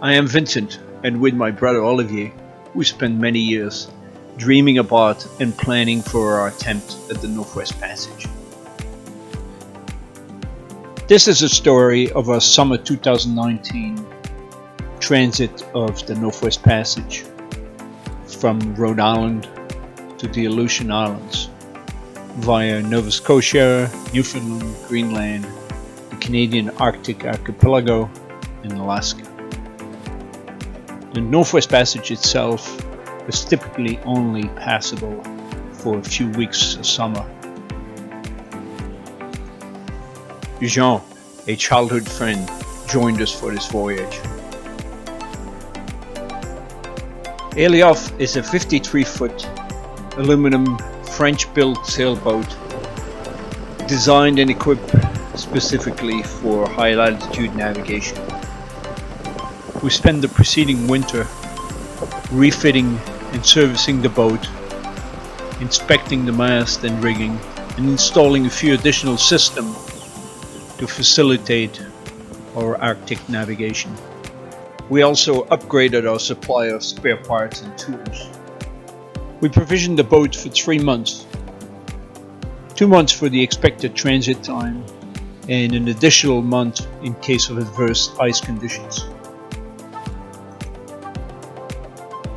I am Vincent, and with my brother Olivier, we spent many years dreaming about and planning for our attempt at the Northwest Passage. This is a story of our summer 2019 transit of the Northwest Passage from Rhode Island to the Aleutian Islands via Nova Scotia, Newfoundland, Greenland, the Canadian Arctic archipelago, and Alaska. The Northwest Passage itself is typically only passable for a few weeks of summer. Jean, a childhood friend, joined us for this voyage. Alioth is a 53-foot aluminum French-built sailboat designed and equipped specifically for high-latitude navigation. We spent the preceding winter refitting and servicing the boat, inspecting the mast and rigging, and installing a few additional systems to facilitate our Arctic navigation. We also upgraded our supply of spare parts and tools. We provisioned the boat for 3 months. 2 months for the expected transit time, and an additional month in case of adverse ice conditions.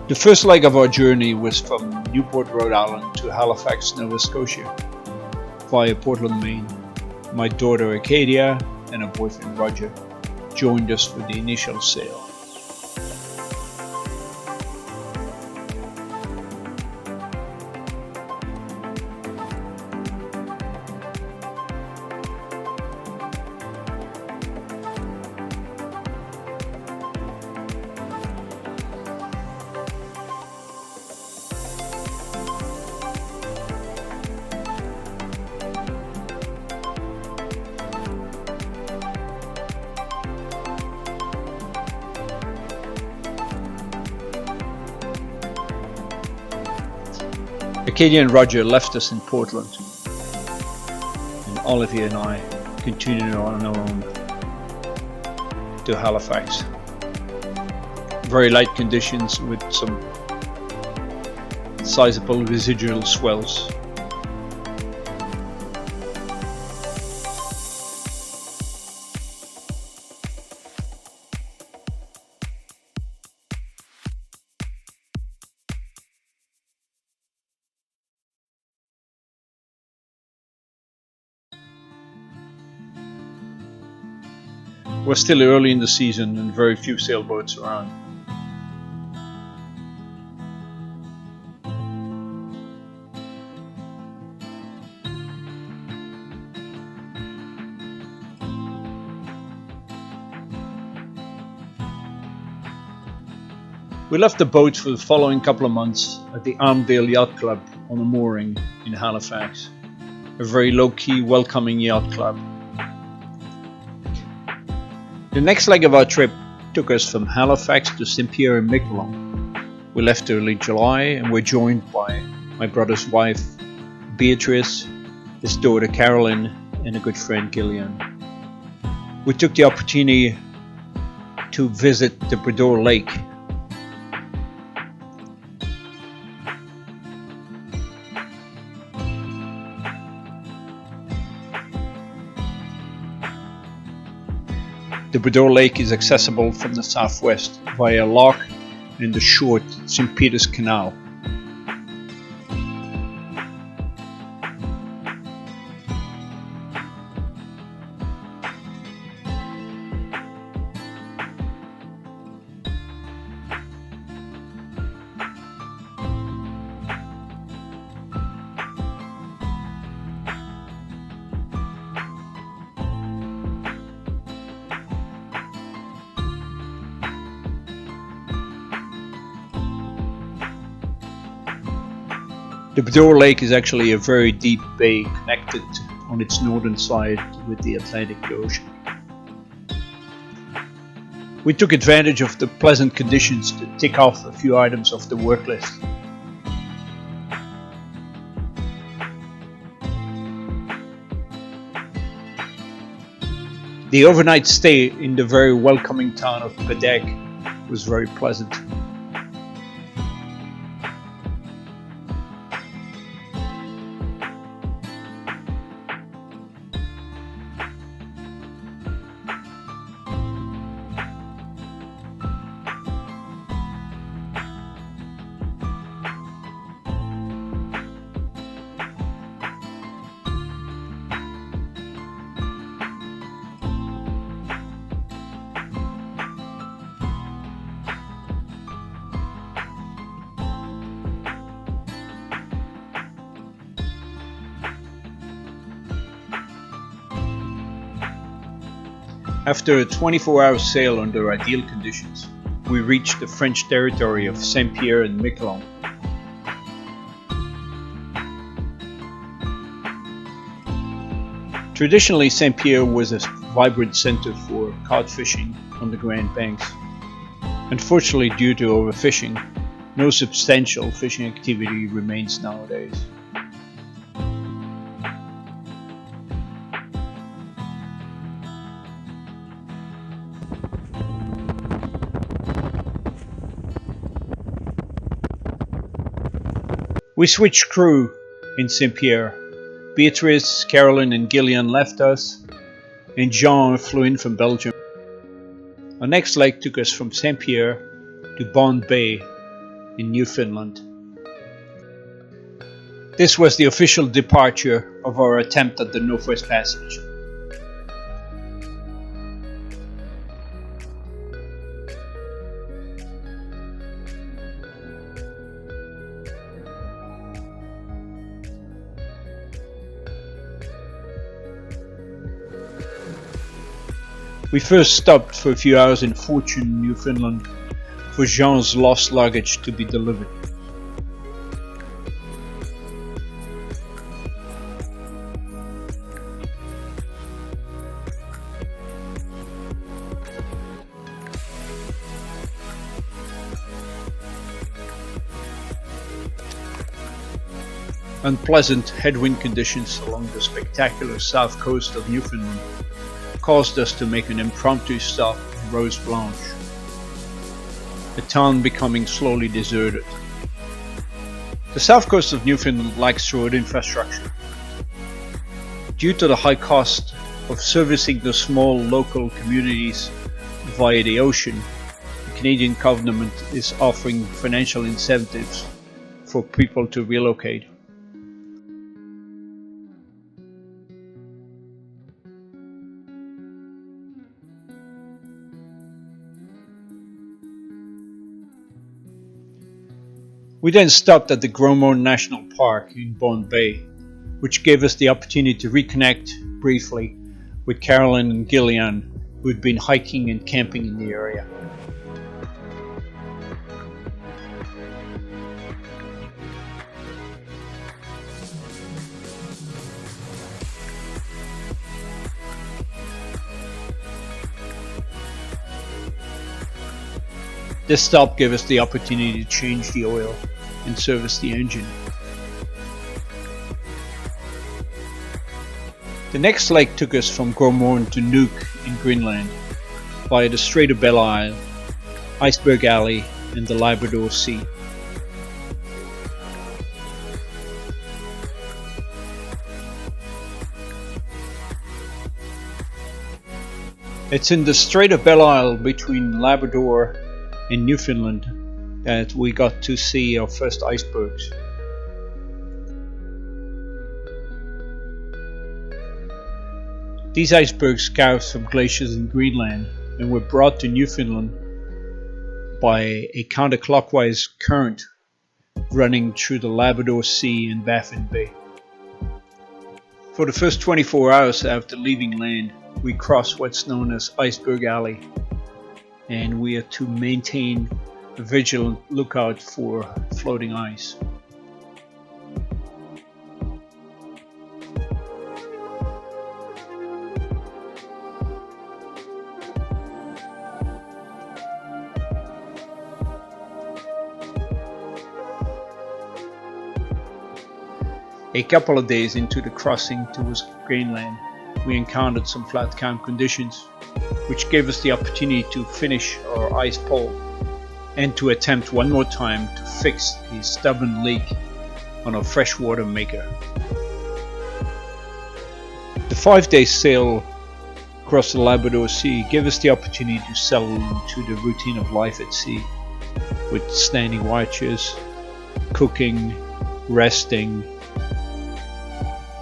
The first leg of our journey was from Newport, Rhode Island to Halifax, Nova Scotia, via Portland, Maine. My daughter Acadia and her boyfriend Roger joined us for the initial sail. Acadia and Roger left us in Portland, and Olivier and I continued on our own to Halifax. Very light conditions with some sizable residual swells. We're still early in the season and very few sailboats around. We left the boat for the following couple of months at the Armadale Yacht Club on a mooring in Halifax, a very low-key, welcoming yacht club. The next leg of our trip took us from Halifax to Saint-Pierre and Miquelon. We left early July and were joined by my brother's wife, Beatrice, his daughter Carolyn, and a good friend Gillian. We took the opportunity to visit the Labrador Lake. The Labrador Lake is accessible from the southwest via a loch and the short St. Peter's Canal. The Labrador Lake is actually a very deep bay connected on its northern side with the Atlantic Ocean. We took advantage of the pleasant conditions to tick off a few items off the work list. The overnight stay in the very welcoming town of Quebec was very pleasant. After a 24-hour sail under ideal conditions, we reached the French territory of Saint-Pierre and Miquelon. Traditionally, Saint-Pierre was a vibrant center for cod fishing on the Grand Banks. Unfortunately, due to overfishing, no substantial fishing activity remains nowadays. We switched crew in Saint-Pierre. Beatrice, Caroline and Gillian left us, and Jean flew in from Belgium. Our next leg took us from Saint-Pierre to Baffin Bay in Newfoundland. This was the official departure of our attempt at the Northwest Passage. We first stopped for a few hours in Fortune, Newfoundland, for Jean's lost luggage to be delivered. Unpleasant headwind conditions along the spectacular south coast of Newfoundland caused us to make an impromptu stop in Rose Blanche, the town becoming slowly deserted. The south coast of Newfoundland lacks road infrastructure. Due to the high cost of servicing the small local communities via the ocean, the Canadian government is offering financial incentives for people to relocate. We then stopped at the Gromont National Park in Baffin Bay, which gave us the opportunity to reconnect briefly with Caroline and Gillian, who had been hiking and camping in the area. This stop gave us the opportunity to change the oil and service the engine. The next leg took us from Gromont to Nuuk in Greenland via the Strait of Belle Isle, Iceberg Alley and the Labrador Sea. It's in the Strait of Belle Isle between Labrador and Newfoundland that we got to see our first icebergs. These icebergs carved from glaciers in Greenland and were brought to Newfoundland by a counterclockwise current running through the Labrador Sea and Baffin Bay. For the first 24 hours after leaving land, we crossed what's known as Iceberg Alley, and we are to maintain a vigilant lookout for floating ice. A couple of days into the crossing towards Greenland, we encountered some flat calm conditions, which gave us the opportunity to finish our ice pole and to attempt one more time to fix a stubborn leak on our freshwater maker. The 5-day sail across the Labrador Sea gave us the opportunity to settle into the routine of life at sea, with standing watches, cooking, resting,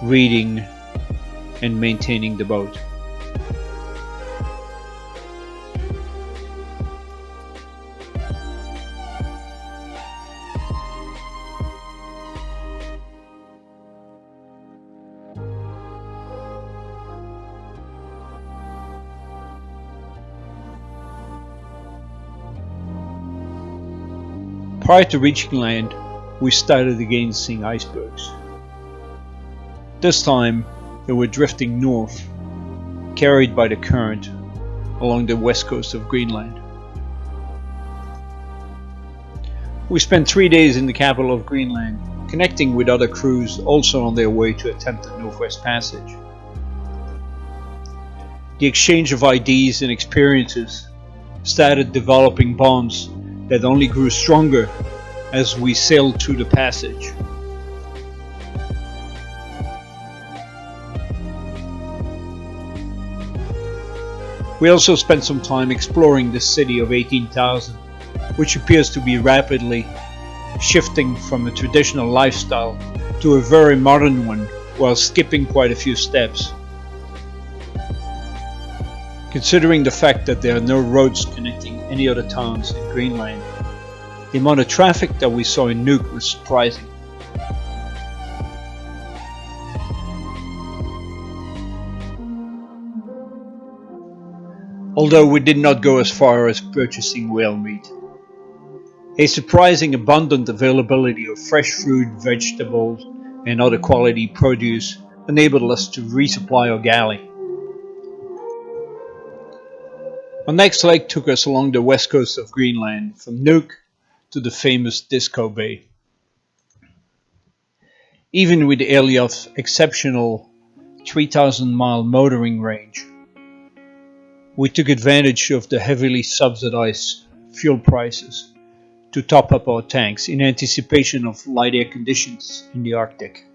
reading, and maintaining the boat. Prior to reaching land, we started again seeing icebergs. This time, they were drifting north, carried by the current along the west coast of Greenland. We spent 3 days in the capital of Greenland, connecting with other crews also on their way to attempt the Northwest Passage. The exchange of ideas and experiences started developing bonds that only grew stronger as we sailed through the passage. We also spent some time exploring the city of 18,000, which appears to be rapidly shifting from a traditional lifestyle to a very modern one, while skipping quite a few steps. Considering the fact that there are no roads connecting any other towns in Greenland, the amount of traffic that we saw in Nuuk was surprising. Although we did not go as far as purchasing whale meat. A surprising abundant availability of fresh fruit, vegetables, and other quality produce enabled us to resupply our galley. Our next leg took us along the west coast of Greenland, from Nuuk to the famous Disko Bay. Even with Alioth's exceptional 3,000-mile motoring range, we took advantage of the heavily subsidized fuel prices to top up our tanks in anticipation of light air conditions in the Arctic.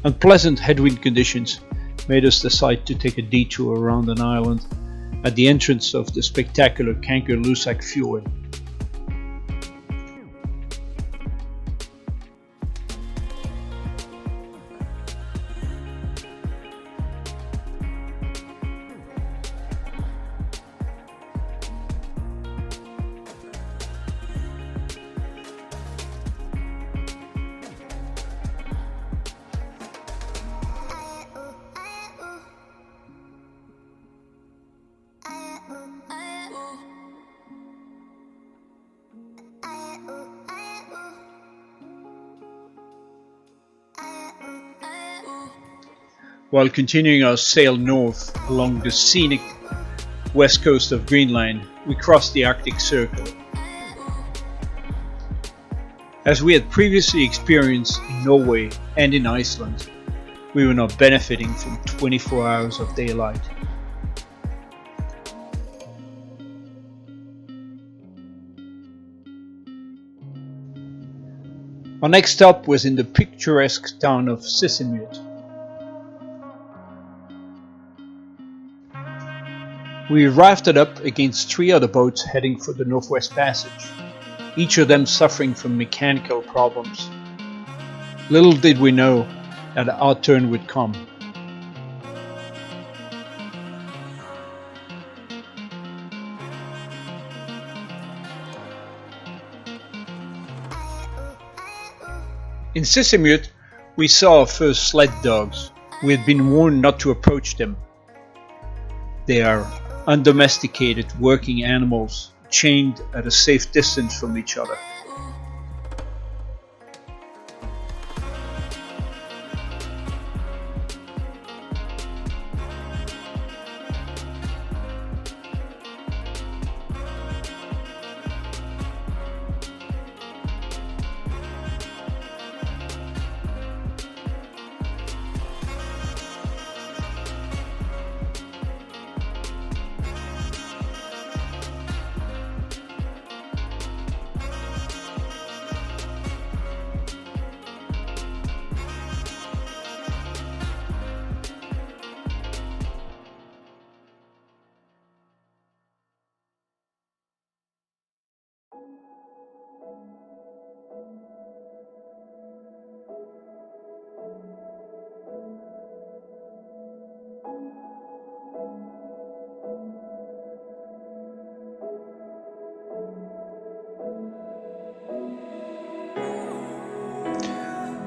Unpleasant headwind conditions made us decide to take a detour around an island at the entrance of the spectacular Kangerlussuaq Fjord. While continuing our sail north along the scenic west coast of Greenland, we crossed the Arctic Circle. As we had previously experienced in Norway and in Iceland, we were not benefiting from 24 hours of daylight. Our next stop was in the picturesque town of Sisimiut. We rafted up against 3 other boats heading for the Northwest Passage, each of them suffering from mechanical problems. Little did we know that our turn would come. In Sisimiut, we saw our first sled dogs. We had been warned not to approach them. They are undomesticated working animals chained at a safe distance from each other.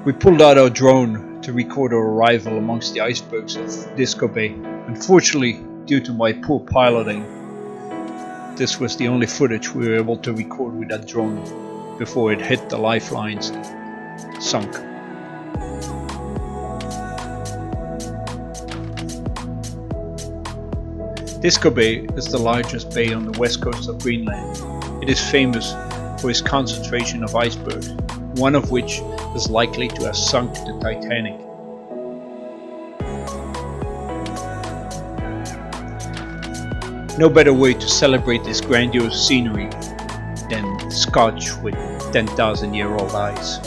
We pulled out our drone to record our arrival amongst the icebergs of Disko Bay. Unfortunately, due to my poor piloting, this was the only footage we were able to record with that drone before it hit the lifelines and sunk. Disko Bay is the largest bay on the west coast of Greenland. It is famous for its concentration of icebergs, one of which is likely to have sunk the Titanic. No better way to celebrate this grandiose scenery than Scotch with 10,000-year-old ice.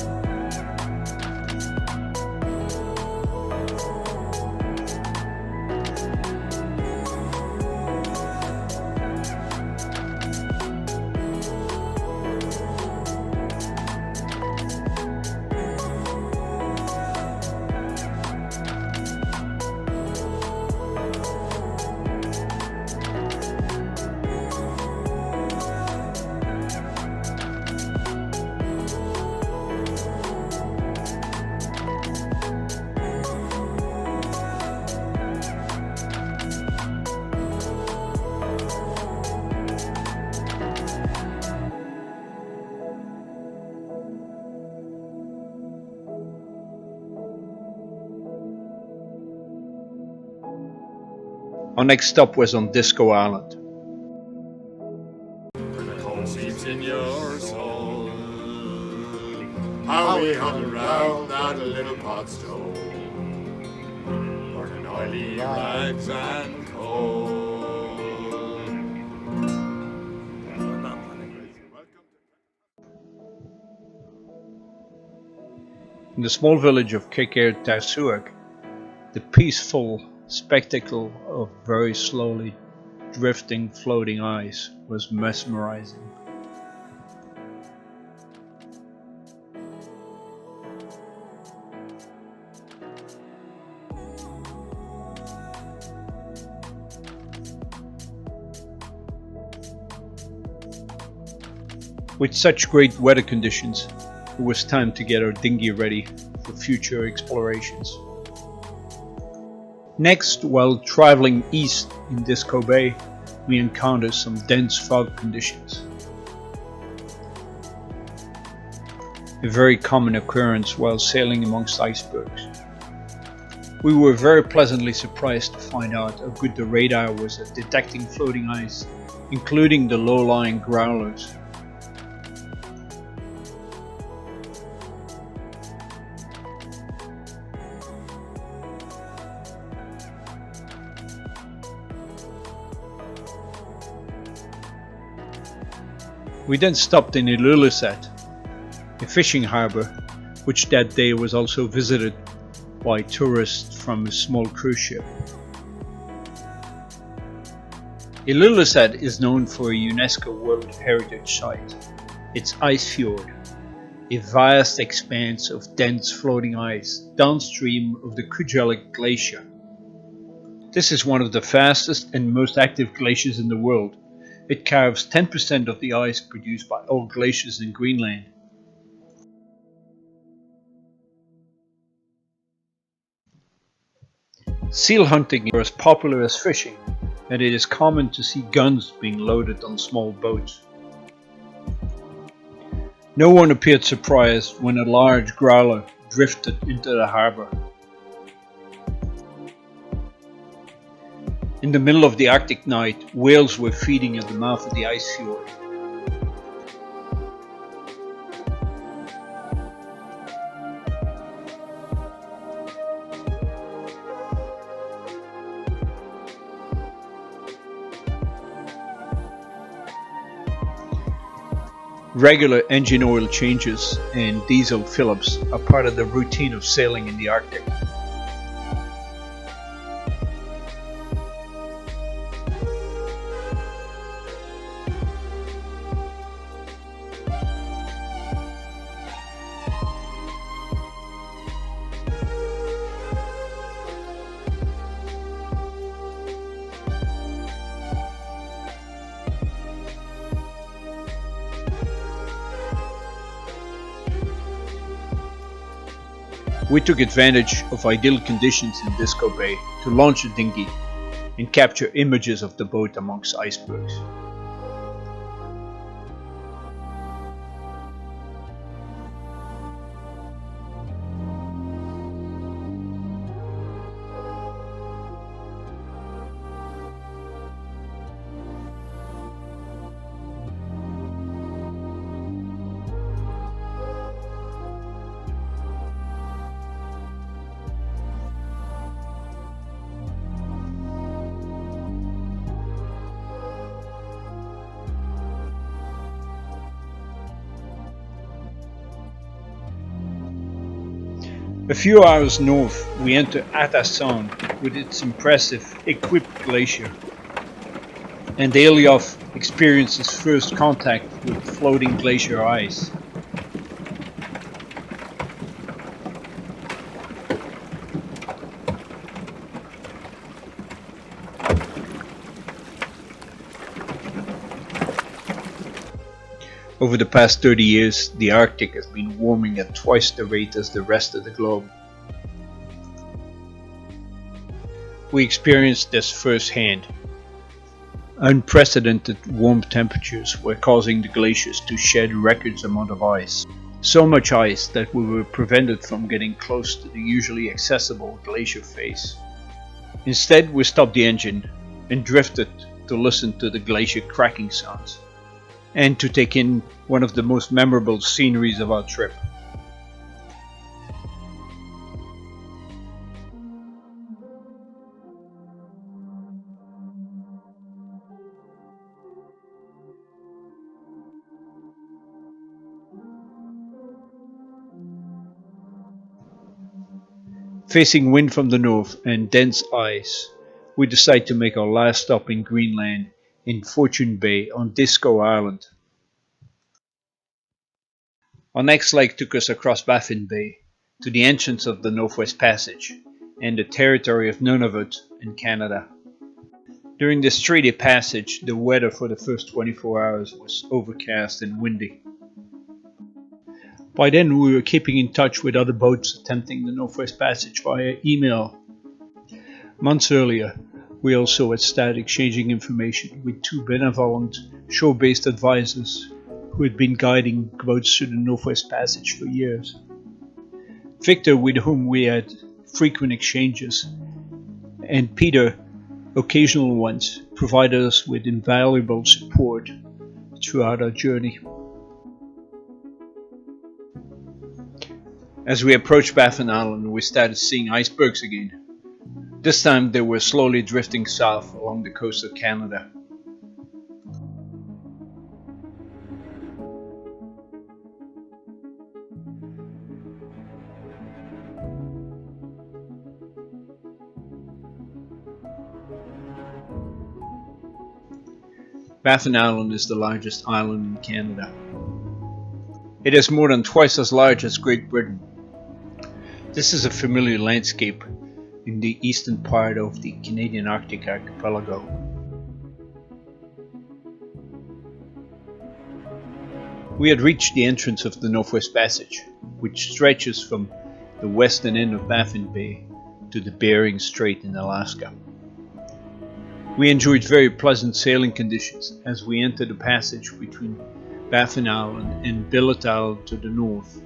Our next stop was on Disko Island. When the cold seeps in your soul, how we huddle round that little pot stove, burning oily rags and coal. In the small village of Nuuk, the peaceful spectacle of very slowly drifting floating ice was mesmerizing. With such great weather conditions, it was time to get our dinghy ready for future explorations. Next, while traveling east in Disko Bay, we encountered some dense fog conditions. A very common occurrence while sailing amongst icebergs. We were very pleasantly surprised to find out how good the radar was at detecting floating ice, including the low-lying growlers. We then stopped in Ilulissat, a fishing harbour, which that day was also visited by tourists from a small cruise ship. Ilulissat is known for a UNESCO World Heritage Site, its ice fjord, a vast expanse of dense floating ice downstream of the Kujalleq Glacier. This is one of the fastest and most active glaciers in the world. It carves 10% of the ice produced by all glaciers in Greenland. Seal hunting is as popular as fishing, and it is common to see guns being loaded on small boats. No one appeared surprised when a large growler drifted into the harbour. In the middle of the Arctic night, whales were feeding at the mouth of the ice fjord. Regular engine oil changes and diesel fill-ups are part of the routine of sailing in the Arctic. We took advantage of ideal conditions in Disko Bay to launch a dinghy and capture images of the boat amongst icebergs. A few hours north, we enter Atta Sound with its impressive equipped glacier, and Alioth experiences first contact with floating glacier ice. Over the past 30 years, the Arctic has been warming at twice the rate as the rest of the globe. We experienced this firsthand. Unprecedented warm temperatures were causing the glaciers to shed record amount of ice. So much ice that we were prevented from getting close to the usually accessible glacier face. Instead, we stopped the engine and drifted to listen to the glacier cracking sounds, and to take in one of the most memorable sceneries of our trip. Facing wind from the north and dense ice, we decide to make our last stop in Greenland in Fortune Bay on Disko Island. Our next leg took us across Baffin Bay to the entrance of the Northwest Passage and the territory of Nunavut in Canada. During this treaty passage, the weather for the first 24 hours was overcast and windy. By then we were keeping in touch with other boats attempting the Northwest Passage via email. Months earlier, we also had started exchanging information with two benevolent shore-based advisors who had been guiding boats through the Northwest Passage for years. Victor, with whom we had frequent exchanges, and Peter, occasional ones, provided us with invaluable support throughout our journey. As we approached Baffin Island, we started seeing icebergs again. This time they were slowly drifting south along the coast of Canada. Baffin Island is the largest island in Canada. It is more than twice as large as Great Britain. This is a familiar landscape in the eastern part of the Canadian Arctic archipelago. We had reached the entrance of the Northwest Passage, which stretches from the western end of Baffin Bay to the Bering Strait in Alaska. We enjoyed very pleasant sailing conditions as we entered the passage between Baffin Island and Billet Island to the north.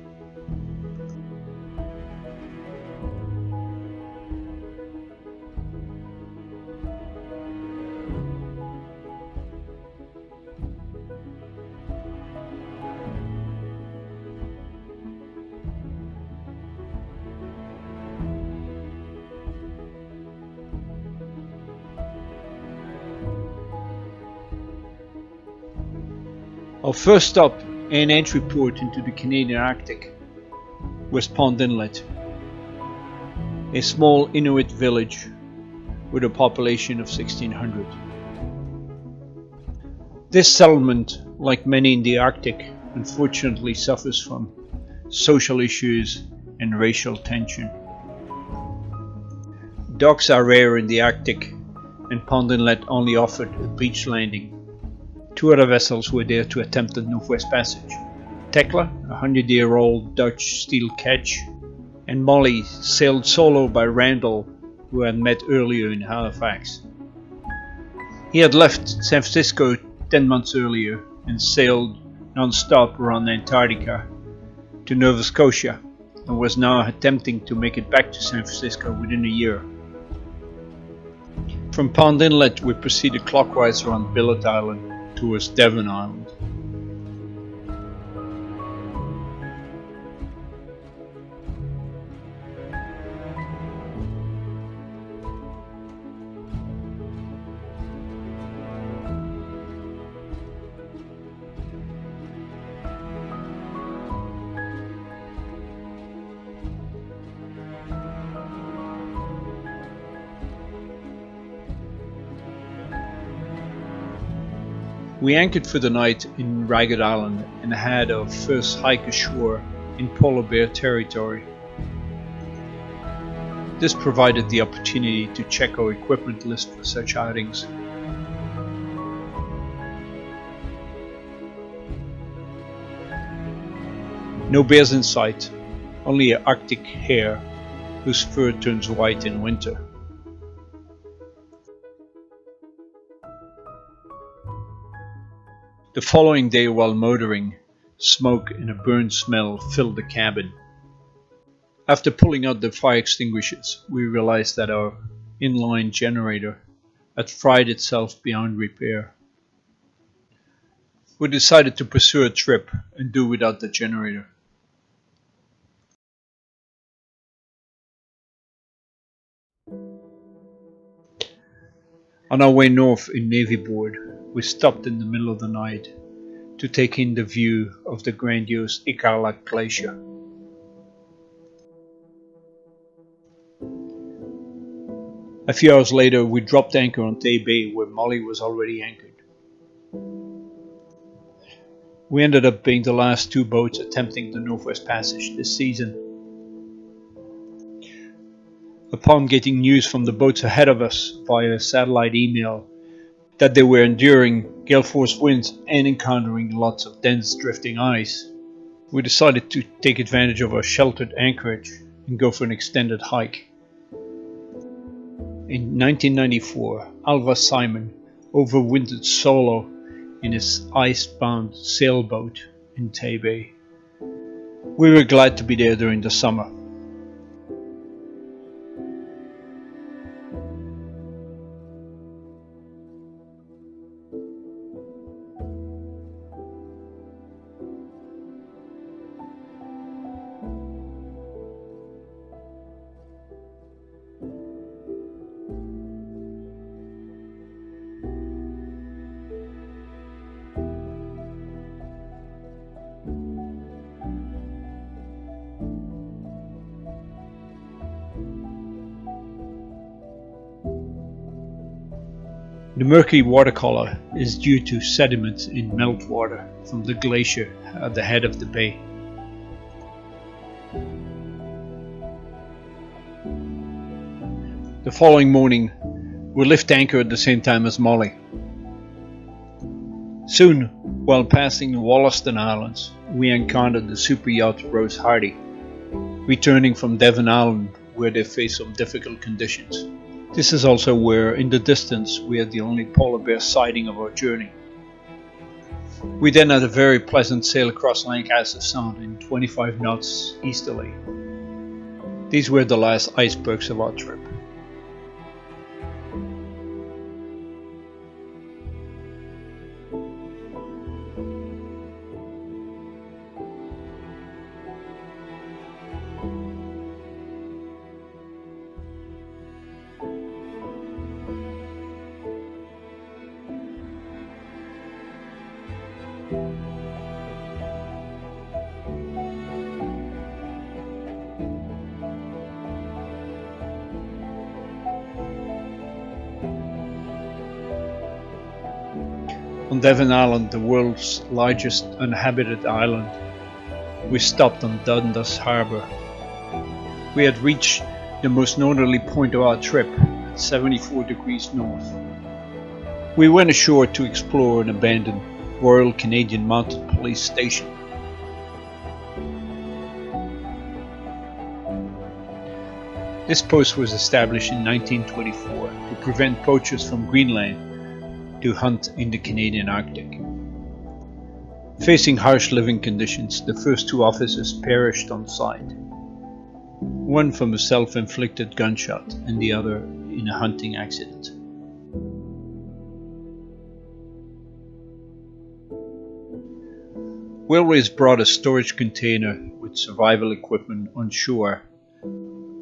Our first stop and entry port into the Canadian Arctic was Pond Inlet, a small Inuit village with a population of 1,600. This settlement, like many in the Arctic, unfortunately suffers from social issues and racial tension. Docks are rare in the Arctic, and Pond Inlet only offered a beach landing. Two other vessels were there to attempt the Northwest Passage. Tekla, a 100-year-old Dutch steel ketch, and Molly sailed solo by Randall, who I had met earlier in Halifax. He had left San Francisco 10 months earlier and sailed non-stop around Antarctica to Nova Scotia and was now attempting to make it back to San Francisco within a year. From Pond Inlet we proceeded clockwise around Billet Island towards Devon Island. We anchored for the night in Ragged Island and had our first hike ashore in polar bear territory. This provided the opportunity to check our equipment list for such outings. No bears in sight, only an Arctic hare whose fur turns white in winter. The following day while motoring, smoke and a burnt smell filled the cabin. After pulling out the fire extinguishers, we realized that our inline generator had fried itself beyond repair. We decided to pursue a trip and do without the generator. On our way north in Navy Board, we stopped in the middle of the night to take in the view of the grandiose Iqaluit Glacier. A few hours later, we dropped anchor on Tay Bay where Molly was already anchored. We ended up being the last two boats attempting the Northwest Passage this season. Upon getting news from the boats ahead of us via satellite email that they were enduring gale force winds and encountering lots of dense drifting ice, we decided to take advantage of our sheltered anchorage and go for an extended hike. In 1994, Alva Simon overwintered solo in his ice-bound sailboat in Tay Bay. We were glad to be there during the summer. The murky water color is due to sediments in meltwater from the glacier at the head of the bay. The following morning, we lift anchor at the same time as Molly. Soon, while passing the Wollaston Islands, we encountered the super yacht Rose Hardy, returning from Devon Island where they faced some difficult conditions. This is also where, in the distance, we had the only polar bear sighting of our journey. We then had a very pleasant sail across Lancaster Sound in 25 knots easterly. These were the last icebergs of our trip. On Devon Island, the world's largest uninhabited island, we stopped on Dundas Harbour. We had reached the most northerly point of our trip, at 74 degrees north. We went ashore to explore an abandoned Royal Canadian Mounted Police station. This post was established in 1924 to prevent poachers from Greenland to hunt in the Canadian Arctic. Facing harsh living conditions, the first two officers perished on site, one from a self-inflicted gunshot and the other in a hunting accident. Whaleways brought a storage container with survival equipment on shore.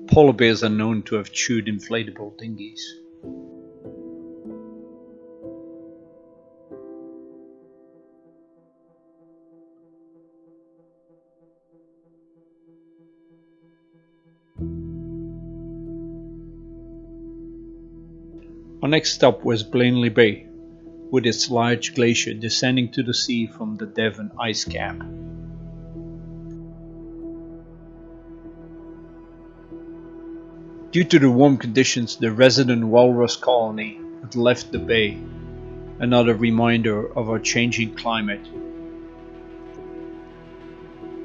Polar bears are known to have chewed inflatable dinghies. Our next stop was Baffin Bay, with its large glacier descending to the sea from the Devon ice cap. Due to the warm conditions, the resident walrus colony had left the bay, another reminder of our changing climate.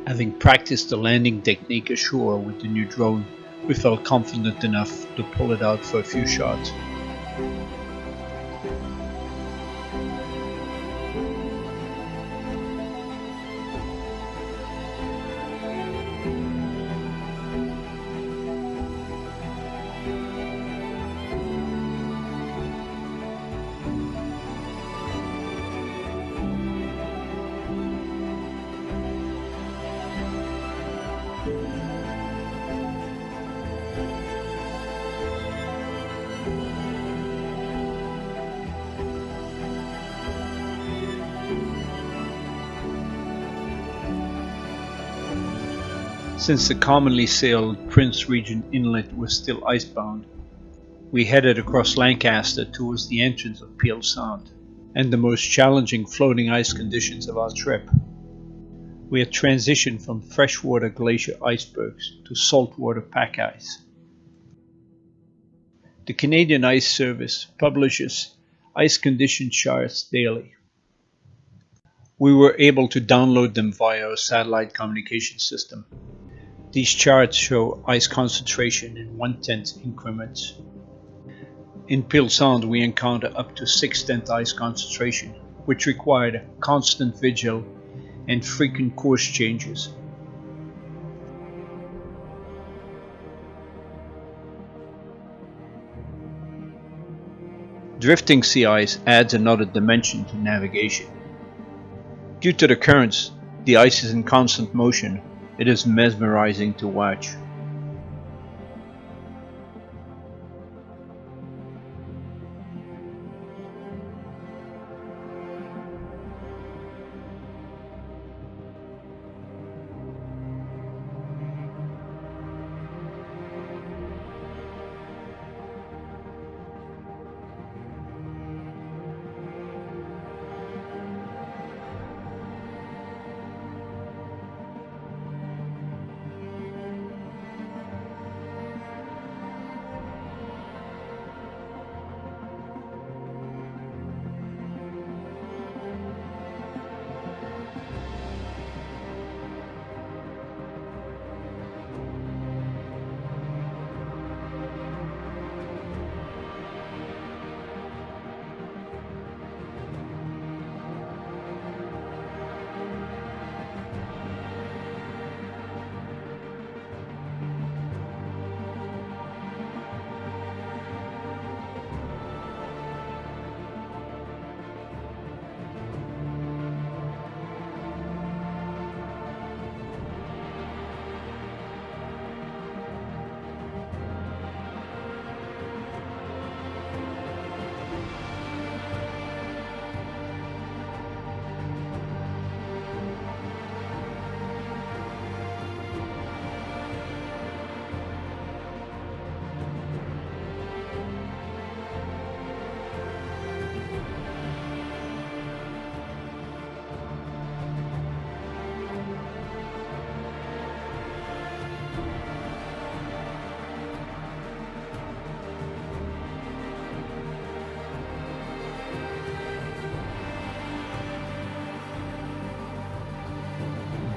Having practiced the landing technique ashore with the new drone, we felt confident enough to pull it out for a few shots. Since the commonly sailed Prince Regent Inlet was still icebound, we headed across Lancaster towards the entrance of Peel Sound and the most challenging floating ice conditions of our trip. We had transitioned from freshwater glacier icebergs to saltwater pack ice. The Canadian Ice Service publishes ice condition charts daily. We were able to download them via a satellite communication system. These charts show ice concentration in 1/10 increments. In Peel Sound we encountered up to 6/10 ice concentration, which required constant vigil and frequent course changes. Drifting sea ice adds another dimension to navigation. Due to the currents, the ice is in constant motion. It is mesmerizing to watch.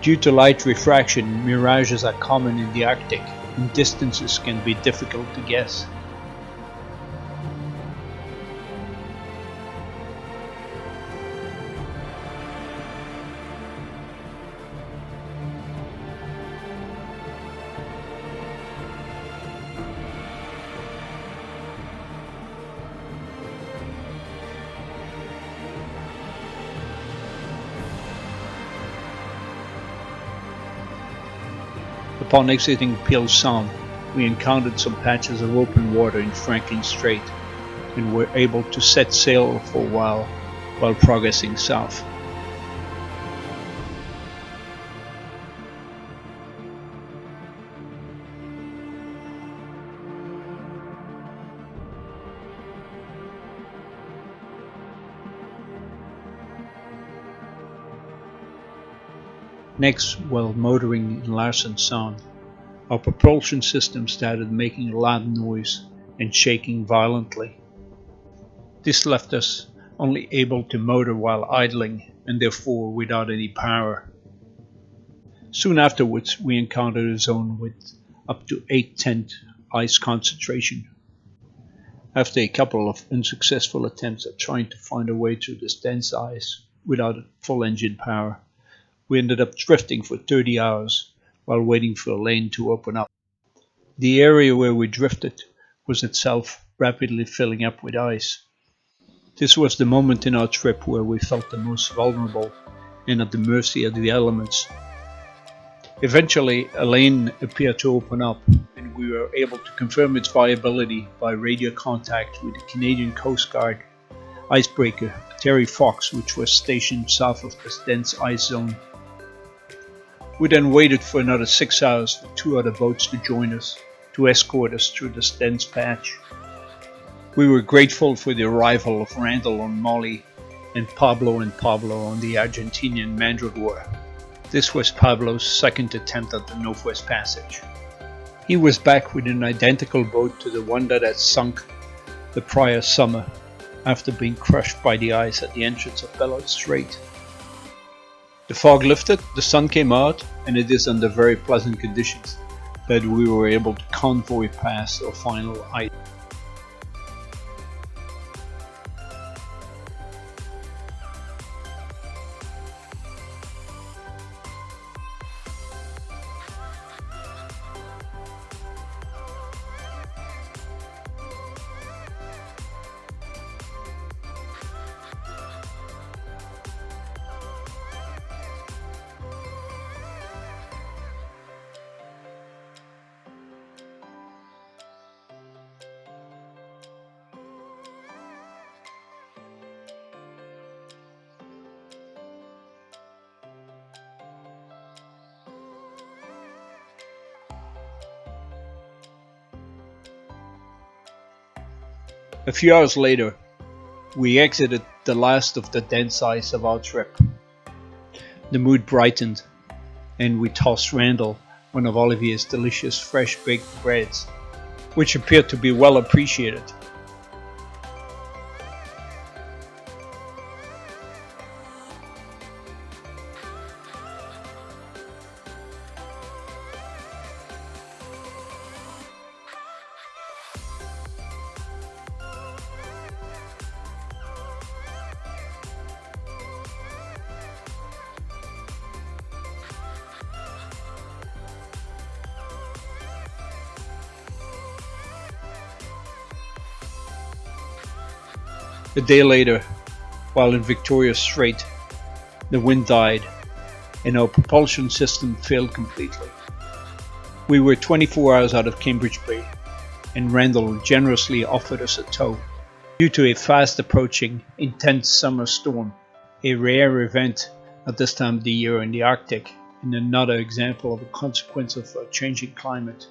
Due to light refraction, mirages are common in the Arctic, and distances can be difficult to guess. Upon exiting Peel Sound, we encountered some patches of open water in Franklin Strait and were able to set sail for a while progressing south. Next, while motoring in Larsen Sound, our propulsion system started making a loud noise and shaking violently. This left us only able to motor while idling and therefore without any power. Soon afterwards, we encountered a zone with up to 8 ice concentration. After a couple of unsuccessful attempts at trying to find a way through this dense ice without full engine power, we ended up drifting for 30 hours while waiting for a lane to open up. The area where we drifted was itself rapidly filling up with ice. This was the moment in our trip where we felt the most vulnerable and at the mercy of the elements. Eventually, a lane appeared to open up, and we were able to confirm its viability by radio contact with the Canadian Coast Guard icebreaker Terry Fox, which was stationed south of this dense ice zone. We then waited for another 6 hours for 2 other boats to join us to escort us through this dense patch. We were grateful for the arrival of Randall on Molly and Pablo on the Argentinian Mandragora. This was Pablo's second attempt at the Northwest Passage. He was back with an identical boat to the one that had sunk the prior summer after being crushed by the ice at the entrance of Bellot Strait. The fog lifted, the sun came out, and it is under very pleasant conditions that we were able to convoy past our final ice. A few hours later, we exited the last of the dense ice of our trip. The mood brightened, and we tossed Randall one of Olivier's delicious fresh baked breads, which appeared to be well appreciated. A day later, while in Victoria Strait, the wind died and our propulsion system failed completely. We were 24 hours out of Cambridge Bay, and Randall generously offered us a tow. Due to a fast approaching, intense summer storm, a rare event at this time of the year in the Arctic, and another example of a consequence of a changing climate.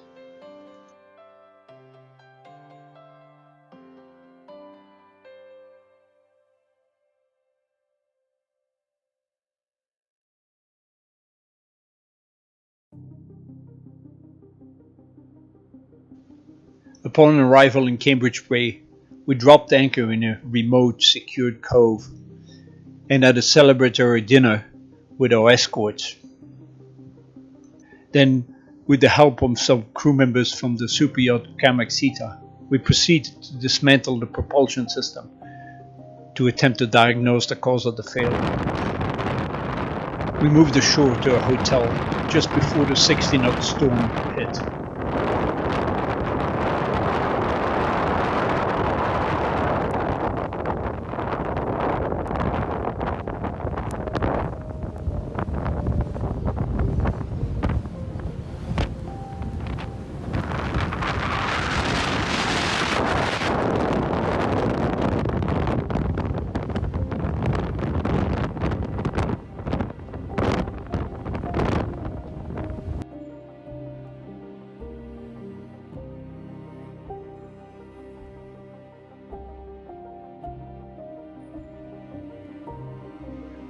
Upon arrival in Cambridge Bay, we dropped anchor in a remote, secured cove and had a celebratory dinner with our escorts. Then With the help of some crew members from the super yacht Kamaxita, we proceeded to dismantle the propulsion system to attempt to diagnose the cause of the failure. We moved ashore to a hotel just before the 60-knot storm hit.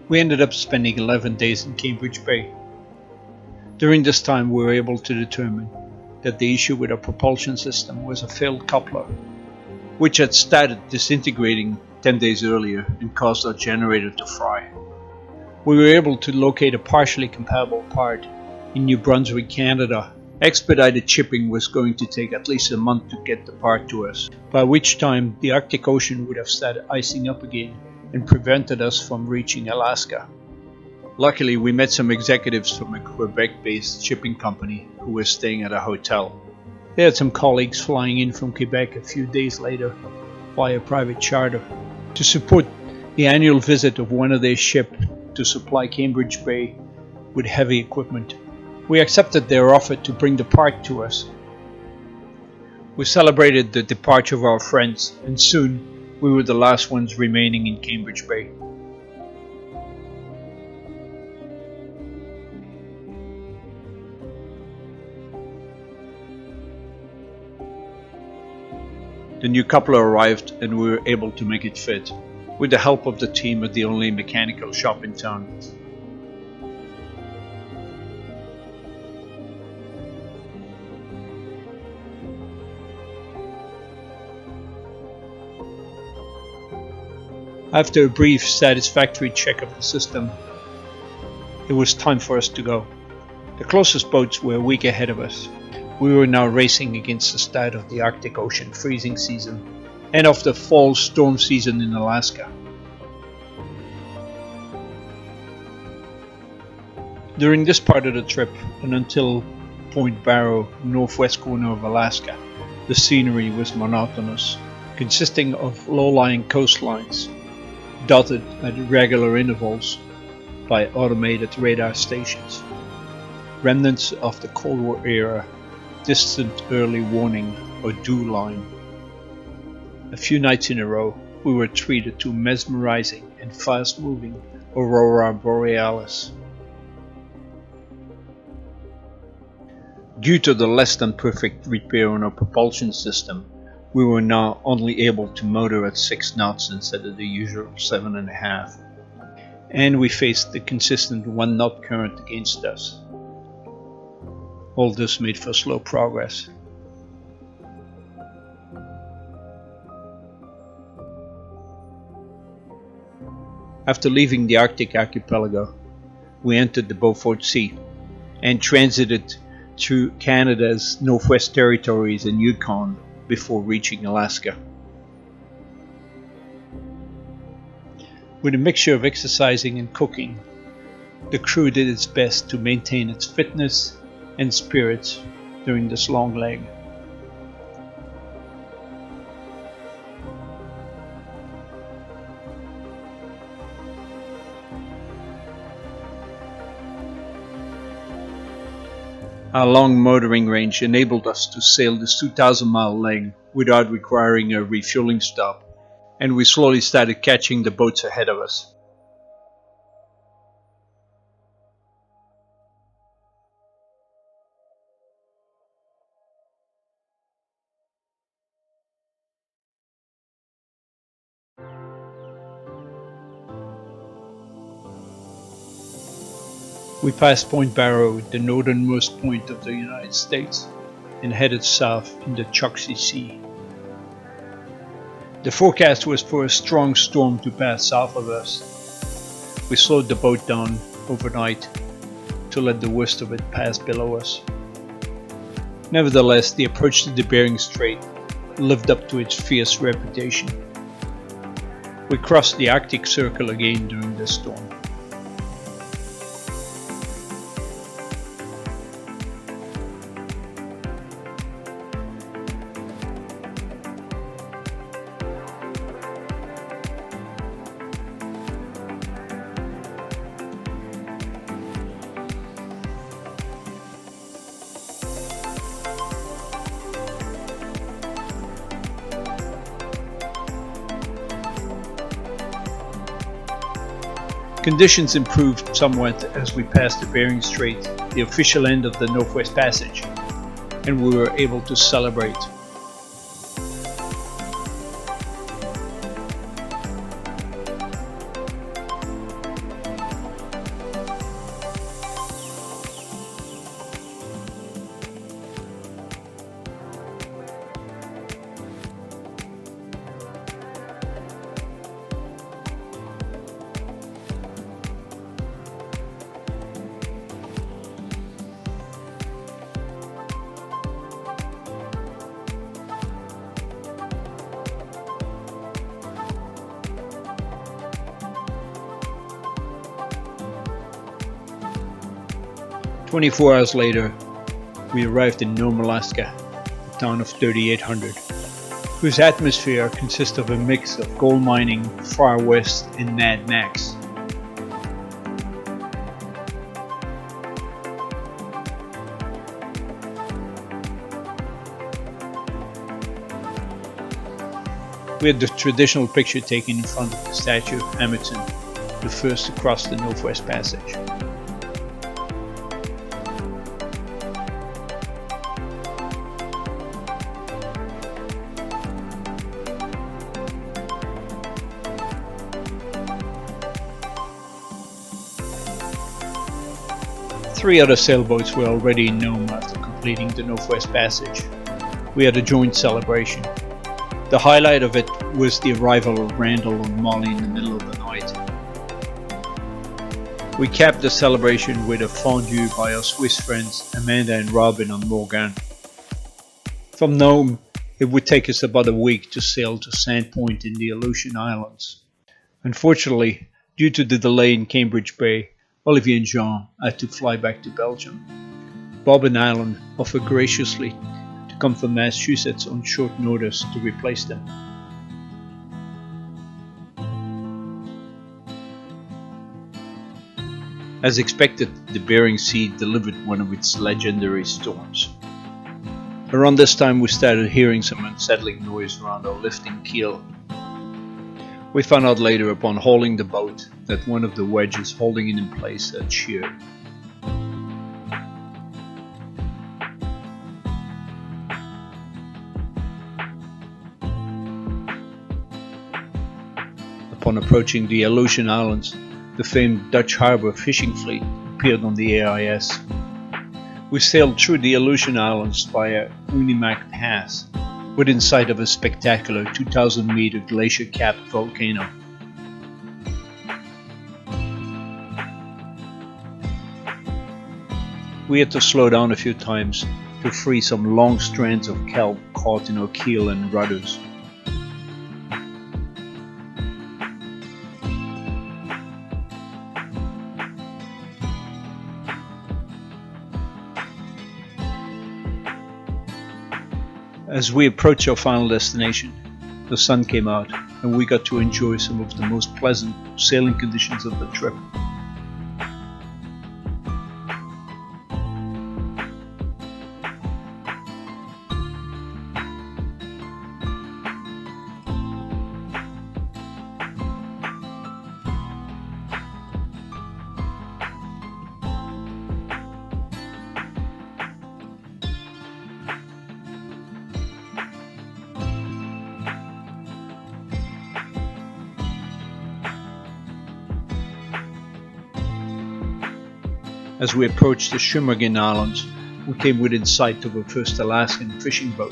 We ended up spending 11 days in Cambridge Bay. During this time we were able to determine that the issue with our propulsion system was a failed coupler, which had started disintegrating 10 days earlier and caused our generator to fry. We were able to locate a partially compatible part in New Brunswick, Canada. Expedited shipping was going to take at least a month to get the part to us, by which time the Arctic Ocean would have started icing up again and prevented us from reaching Alaska. Luckily, we met some executives from a Quebec-based shipping company who were staying at a hotel. They had some colleagues flying in from Quebec a few days later via private charter to support the annual visit of one of their ships to supply Cambridge Bay with heavy equipment. We accepted their offer to bring the part to us. We celebrated the departure of our friends, and soon we were the last ones remaining in Cambridge Bay. The new coupler arrived and we were able to make it fit, with the help of the team at the only mechanical shop in town. After a brief, satisfactory check of the system, it was time for us to go. The closest boats were a week ahead of us. We were now racing against the start of the Arctic Ocean freezing season and of the fall storm season in Alaska. During this part of the trip and until Point Barrow, northwest corner of Alaska, the scenery was monotonous, consisting of low-lying coastlines dotted at regular intervals by automated radar stations, remnants of the Cold War era distant early warning or dew line. A few nights in a row we were treated to mesmerizing and fast moving aurora borealis. Due to the less than perfect repair on our propulsion system, we were now only able to motor at 6 knots instead of the usual 7.5, and we faced the consistent 1 knot current against us. All this made for slow progress. After leaving the Arctic archipelago, we entered the Beaufort Sea and transited through Canada's Northwest Territories and Yukon before reaching Alaska. With a mixture of exercising and cooking, the crew did its best to maintain its fitness and spirits during this long leg. Our long motoring range enabled us to sail this 2,000-mile leg without requiring a refueling stop, and we slowly started catching the boats ahead of us. We passed Point Barrow, the northernmost point of the United States, and headed south in the Chukchi Sea. The forecast was for a strong storm to pass south of us. We slowed the boat down overnight to let the worst of it pass below us. Nevertheless, the approach to the Bering Strait lived up to its fierce reputation. We crossed the Arctic Circle again during this storm. Conditions improved somewhat as we passed the Bering Strait, the official end of the Northwest Passage, and we were able to celebrate. "24 hours later, we arrived in Nome, Alaska, a town of 3,800, whose atmosphere consists of a mix of gold mining, Far West, and Mad Max. We had the traditional picture taken in front of the statue of Hamilton, the first to cross the Northwest Passage. Three other sailboats were already in Nome after completing the Northwest Passage. We had a joint celebration. The highlight of it was the arrival of Randall and Molly in the middle of the night. We capped the celebration with a fondue by our Swiss friends Amanda and Robin on Morgan. From Nome, it would take us about a week to sail to Sandpoint in the Aleutian Islands. Unfortunately, due to the delay in Cambridge Bay, Olivier and Jean had to fly back to Belgium. Bob and Alan offered graciously to come from Massachusetts on short notice to replace them. As expected, the Bering Sea delivered one of its legendary storms. Around this time we started hearing some unsettling noise around our lifting keel. We found out later upon hauling the boat that one of the wedges holding it in place had sheared. Upon approaching the Aleutian Islands, the famed Dutch Harbour fishing fleet appeared on the AIS. We sailed through the Aleutian Islands via Unimak Pass, within sight of a spectacular 2,000-meter glacier-capped volcano. We had to slow down a few times to free some long strands of kelp caught in our keel and rudders. As we approached our final destination, the sun came out and we got to enjoy some of the most pleasant sailing conditions of the trip. As we approached the Shumagen Islands, we came within sight of our first Alaskan fishing boat.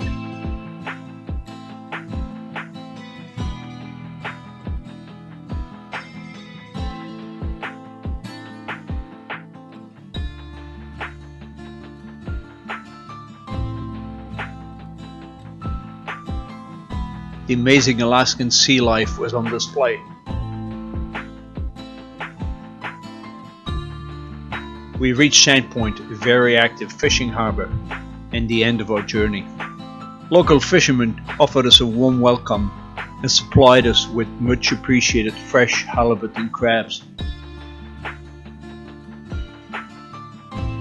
The amazing Alaskan sea life was on display. We reached Sandpoint, a very active fishing harbour, and the end of our journey. Local fishermen offered us a warm welcome and supplied us with much appreciated fresh halibut and crabs.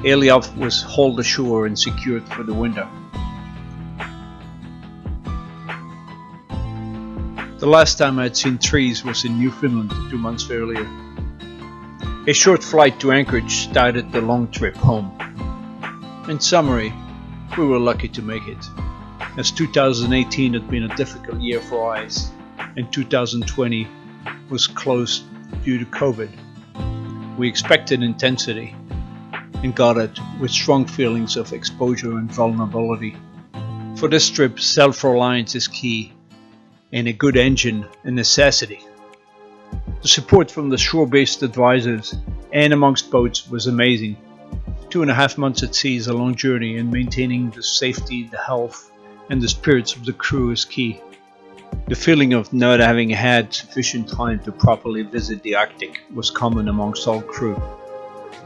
Alioth was hauled ashore and secured for the winter. The last time I had seen trees was in Newfoundland 2 months earlier. A short flight to Anchorage started the long trip home. In summary, we were lucky to make it, as 2018 had been a difficult year for ice, and 2020 was closed due to COVID. We expected intensity, and got it with strong feelings of exposure and vulnerability. For this trip, self-reliance is key, and a good engine a necessity. The support from the shore-based advisors and amongst boats was amazing. 2.5 months at sea is a long journey, and maintaining the safety, the health, and the spirits of the crew is key. The feeling of not having had sufficient time to properly visit the Arctic was common amongst all crew.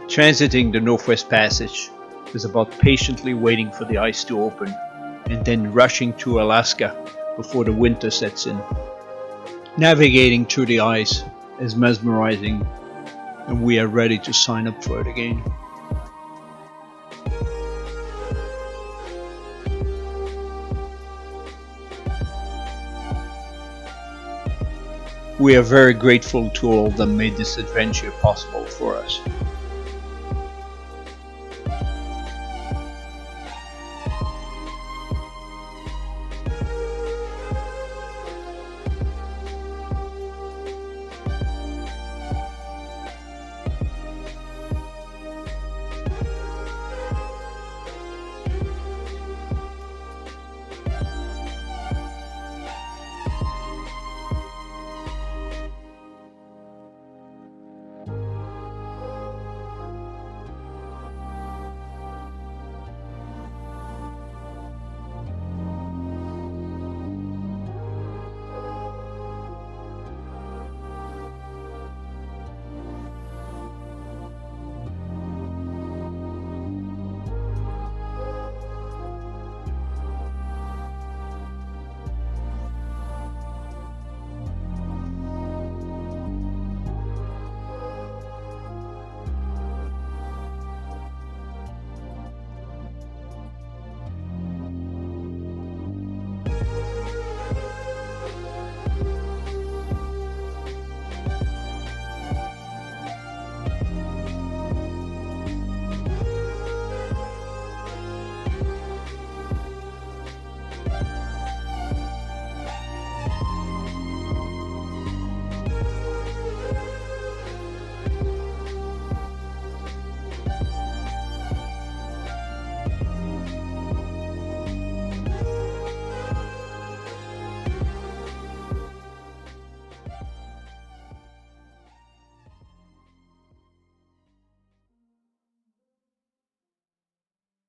Transiting the Northwest Passage is about patiently waiting for the ice to open, and then rushing to Alaska before the winter sets in. Navigating through the ice is mesmerizing, and we are ready to sign up for it again. We are very grateful to all that made this adventure possible for us.